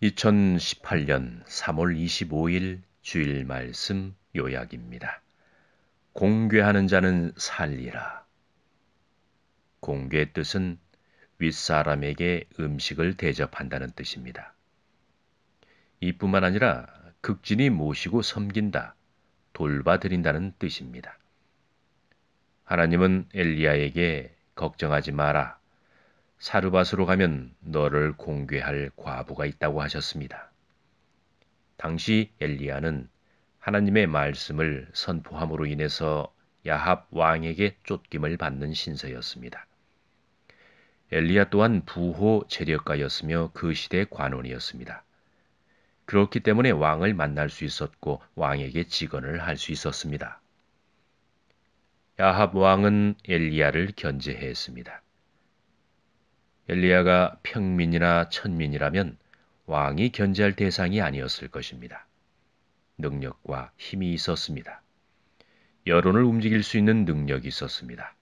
2018년 3월 25일 주일 말씀 요약입니다. 공궤하는 자는 살리라. 공궤의 뜻은 윗사람에게 음식을 대접한다는 뜻입니다. 이뿐만 아니라 극진히 모시고 섬긴다, 돌봐드린다는 뜻입니다. 하나님은 엘리야에게 걱정하지 마라. 사르밧으로 가면 너를 공궤할 과부가 있다고 하셨습니다. 당시 엘리야는 하나님의 말씀을 선포함으로 인해서 야합 왕에게 쫓김을 받는 신세였습니다. 엘리야 또한 부호 재력가였으며 그 시대의 관원이었습니다. 그렇기 때문에 왕을 만날 수 있었고 왕에게 직언을 할 수 있었습니다. 야합 왕은 엘리야를 견제했습니다. 엘리야가 평민이나 천민이라면 왕이 견제할 대상이 아니었을 것입니다. 능력과 힘이 있었습니다. 여론을 움직일 수 있는 능력이 있었습니다.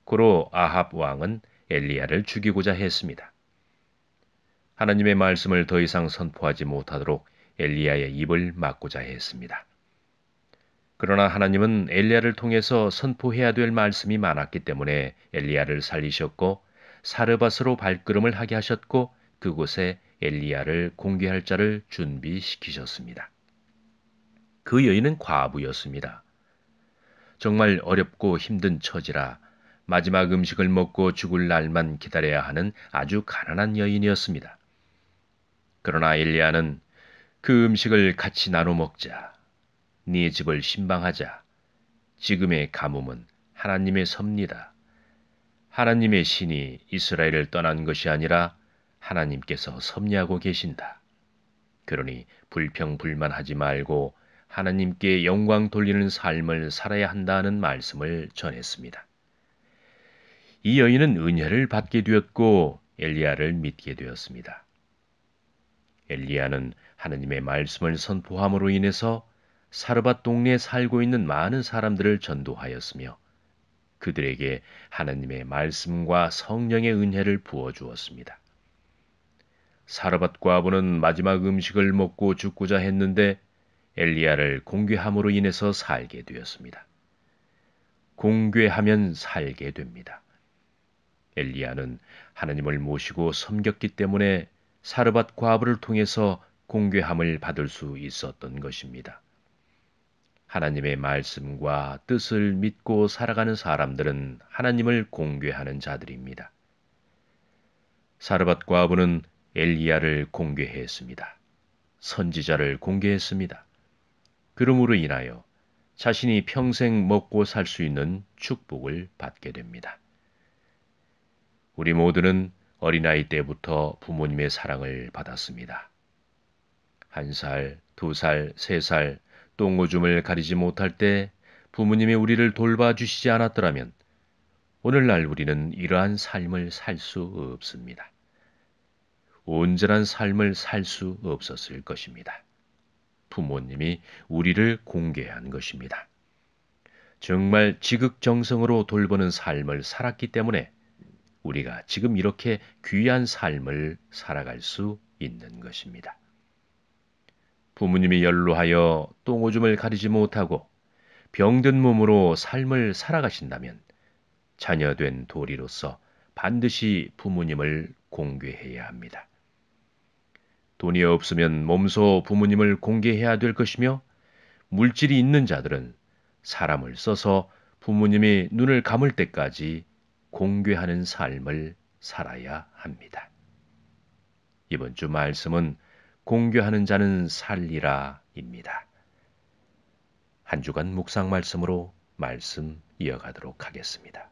고로 아합 왕은 엘리야를 죽이고자 했습니다. 하나님의 말씀을 더 이상 선포하지 못하도록 엘리야의 입을 막고자 했습니다. 그러나 하나님은 엘리야를 통해서 선포해야 될 말씀이 많았기 때문에 엘리야를 살리셨고 사르밧으로 발걸음을 하게 하셨고 그곳에 엘리야를 공개할 자를 준비시키셨습니다. 그 여인은 과부였습니다. 정말 어렵고 힘든 처지라 마지막 음식을 먹고 죽을 날만 기다려야 하는 아주 가난한 여인이었습니다. 그러나 엘리야는 그 음식을 같이 나눠 먹자. 네 집을 신방하자. 지금의 가뭄은 하나님의 섭니다. 하나님의 신이 이스라엘을 떠난 것이 아니라 하나님께서 섭리하고 계신다. 그러니 불평불만하지 말고 하나님께 영광 돌리는 삶을 살아야 한다는 말씀을 전했습니다. 이 여인은 은혜를 받게 되었고 엘리야를 믿게 되었습니다. 엘리야는 하나님의 말씀을 선포함으로 인해서 사르밧 동네에 살고 있는 많은 사람들을 전도하였으며 그들에게 하나님의 말씀과 성령의 은혜를 부어주었습니다. 사르밧 과부는 마지막 음식을 먹고 죽고자 했는데 엘리야를 공궤함으로 인해서 살게 되었습니다. 공궤하면 살게 됩니다. 엘리야는 하나님을 모시고 섬겼기 때문에 사르밧 과부를 통해서 공궤함을 받을 수 있었던 것입니다. 하나님의 말씀과 뜻을 믿고 살아가는 사람들은 하나님을 공궤하는 자들입니다. 사르밧 과부는 엘리야를 공궤했습니다. 선지자를 공개했습니다. 그러므로 인하여 자신이 평생 먹고 살 수 있는 축복을 받게 됩니다. 우리 모두는 어린아이 때부터 부모님의 사랑을 받았습니다. 1살, 2살, 3살 똥오줌을 가리지 못할 때 부모님이 우리를 돌봐주시지 않았더라면 오늘날 우리는 이러한 삶을 살 수 없습니다. 온전한 삶을 살 수 없었을 것입니다. 부모님이 우리를 공개한 것입니다. 정말 지극정성으로 돌보는 삶을 살았기 때문에 우리가 지금 이렇게 귀한 삶을 살아갈 수 있는 것입니다. 부모님이 연로하여 똥오줌을 가리지 못하고 병든 몸으로 삶을 살아가신다면 자녀된 도리로서 반드시 부모님을 공개해야 합니다. 돈이 없으면 몸소 부모님을 공개해야 될 것이며 물질이 있는 자들은 사람을 써서 부모님이 눈을 감을 때까지 공개하는 삶을 살아야 합니다. 이번 주 말씀은 공개하는 자는 살리라입니다. 한 주간 묵상 말씀으로 말씀 이어가도록 하겠습니다.